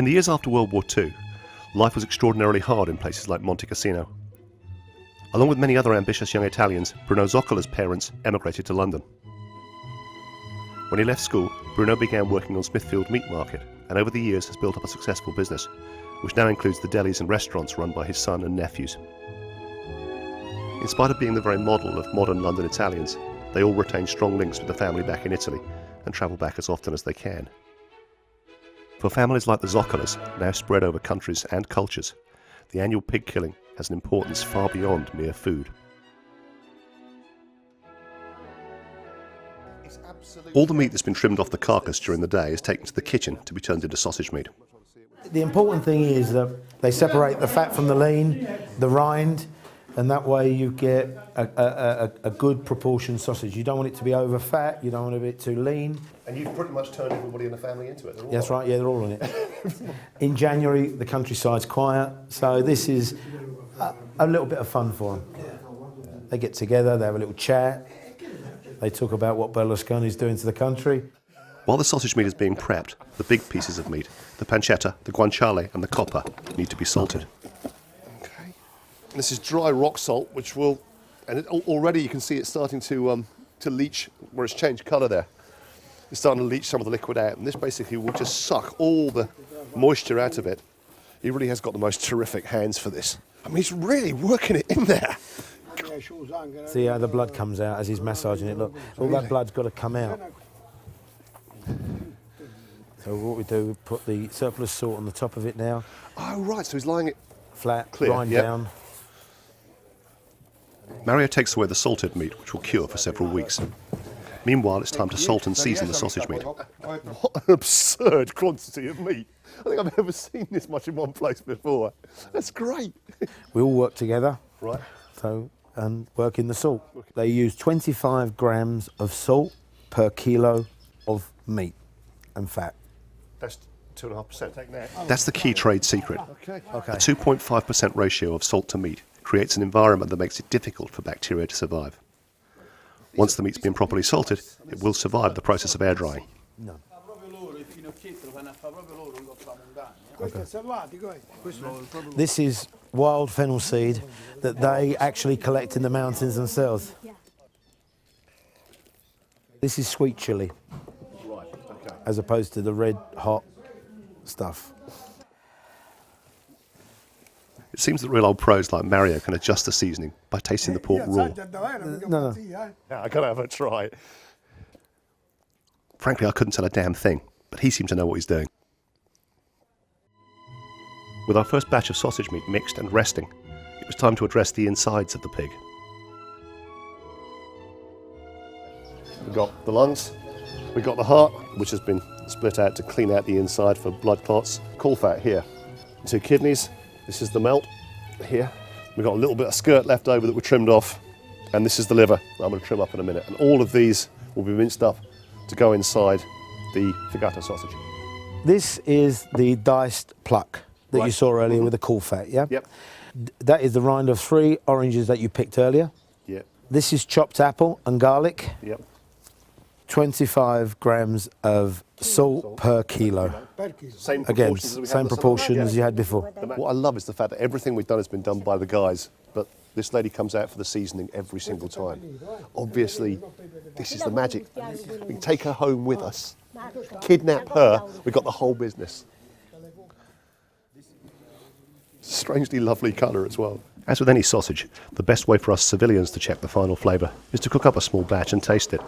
In the years after World War II, life was extraordinarily hard in places like Monte Cassino. Along with many other ambitious young Italians, Bruno Zoccola's parents emigrated to London. When he left school, Bruno began working on Smithfield Meat Market, and over the years has built up a successful business, which now includes the delis and restaurants run by his son and nephews. In spite of being the very model of modern London Italians, they all retain strong links with the family back in Italy and travel back as often as they can. For families like the Zoccolas, now spread over countries and cultures, the annual pig killing has an importance far beyond mere food. All the meat that's been trimmed off the carcass during the day is taken to the kitchen to be turned into sausage meat. The important thing is that they separate the fat from the lean, the rind, and that way you get a good proportion sausage. You don't want it to be over fat, you don't want it to be too lean. And you've pretty much turned everybody in the family into it. That's right, yeah, they're all on it. In January, the countryside's quiet, so this is a little bit of fun for them. They get together, they have a little chat, they talk about what Berlusconi's doing to the country. While the sausage meat is being prepped, the big pieces of meat, the pancetta, the guanciale and the coppa, need to be salted. Okay. This is dry rock salt, which will, and already you can see it's starting to leach, where it's changed colour there. It's starting to leach some of the liquid out, and this basically will just suck all the moisture out of it. He really has got the most terrific hands for this. I mean, he's really working it in there. See how the blood comes out as he's massaging it. Look, all that blood's got to come out. So what we do, we put the surplus salt on the top of it now. Oh, right, so he's lying it flat, clear, grind down. Mario takes away the salted meat, which will cure for several weeks. Meanwhile, it's time to salt and season the sausage meat. What an absurd quantity of meat. I think I've never seen this much in one place before. That's great. We all work together. Right. And work in the salt. They use 25 grams of salt per kilo of meat and fat. That's 2.5%. That's the key trade secret. Okay. A 2.5% ratio of salt to meat creates an environment that makes it difficult for bacteria to survive. Once the meat's been properly salted, it will survive the process of air drying. No. Okay. This is wild fennel seed that they actually collect in the mountains themselves. This is sweet chili, as opposed to the red hot stuff. It seems that real old pros like Mario can adjust the seasoning by tasting the pork raw. No. Yeah, I gotta have a try. Frankly, I couldn't tell a damn thing, but he seemed to know what he's doing. With our first batch of sausage meat mixed and resting, it was time to address the insides of the pig. We've got the lungs, we've got the heart, which has been split out to clean out the inside for blood clots. Caul fat here. 2 kidneys, this is the melt here. We've got a little bit of skirt left over that we trimmed off, and this is the liver that I'm going to trim up in a minute. And all of these will be minced up to go inside the figata sausage. This is the diced pluck that you saw earlier with the caul fat, yeah? Yep. That is the rind of 3 oranges that you picked earlier. Yep. This is chopped apple and garlic. Yep. 25 grams of salt per kilo. Same Again, proportions as we had same the proportion summer. as you had before. What I love is the fact that everything we've done has been done by the guys, but this lady comes out for the seasoning every single time. Obviously, this is the magic. We can take her home with us, kidnap her, we've got the whole business. Strangely lovely colour as well. As with any sausage, the best way for us civilians to check the final flavour is to cook up a small batch and taste it.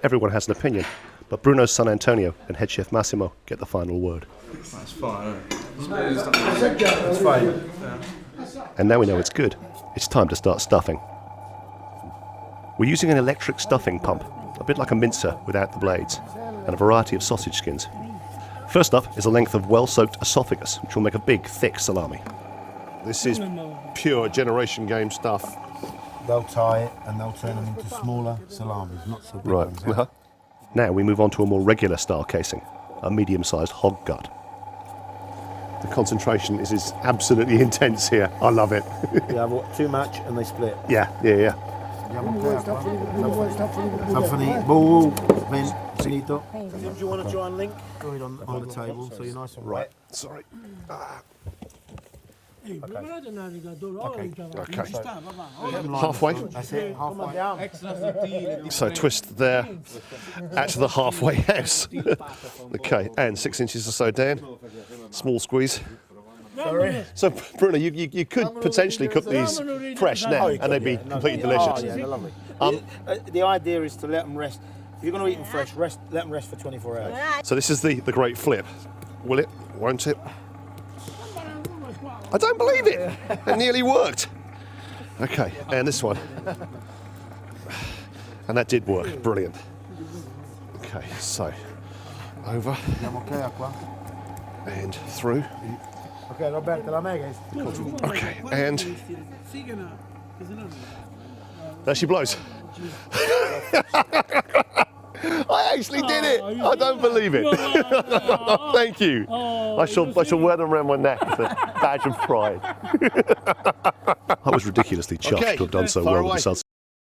Everyone has an opinion, but Bruno's son Antonio and head chef Massimo get the final word. That's fine. It's fine. And now we know it's good, it's time to start stuffing. We're using an electric stuffing pump, a bit like a mincer without the blades, and a variety of sausage skins. First up is a length of well-soaked esophagus, which will make a big, thick salami. This is pure Generation Game stuff. They'll tie it and they'll turn them into smaller salamis, not so big ones. Uh-huh. Now we move on to a more regular style casing, a medium-sized hog gut. The concentration is absolutely intense here. I love it. You have too much and they split. Yeah. Anthony, ball. Ven, Benito. Do you want to try and link? Go ahead on the table, so you're nice and Right, sorry. Okay. Halfway. That's it, halfway. So twist there out to the halfway house. Okay, and 6 inches or so down. Small squeeze. So Bruno, you could potentially cook these fresh now, and they'd be completely delicious. Oh, yeah, they're lovely. The idea is to let them rest. If you're going to eat them fresh, let them rest for 24 hours. So this is the great flip. Will it? Won't it? I don't believe it. It nearly worked. Okay, and this one. And that did work. Brilliant. Okay, so over and through. Okay, Roberto, la mega. Okay, and there she blows. I actually did it. I don't believe it. Thank you. I shall wear them around my neck as a badge of pride. I was ridiculously chuffed to have done so well with the salsa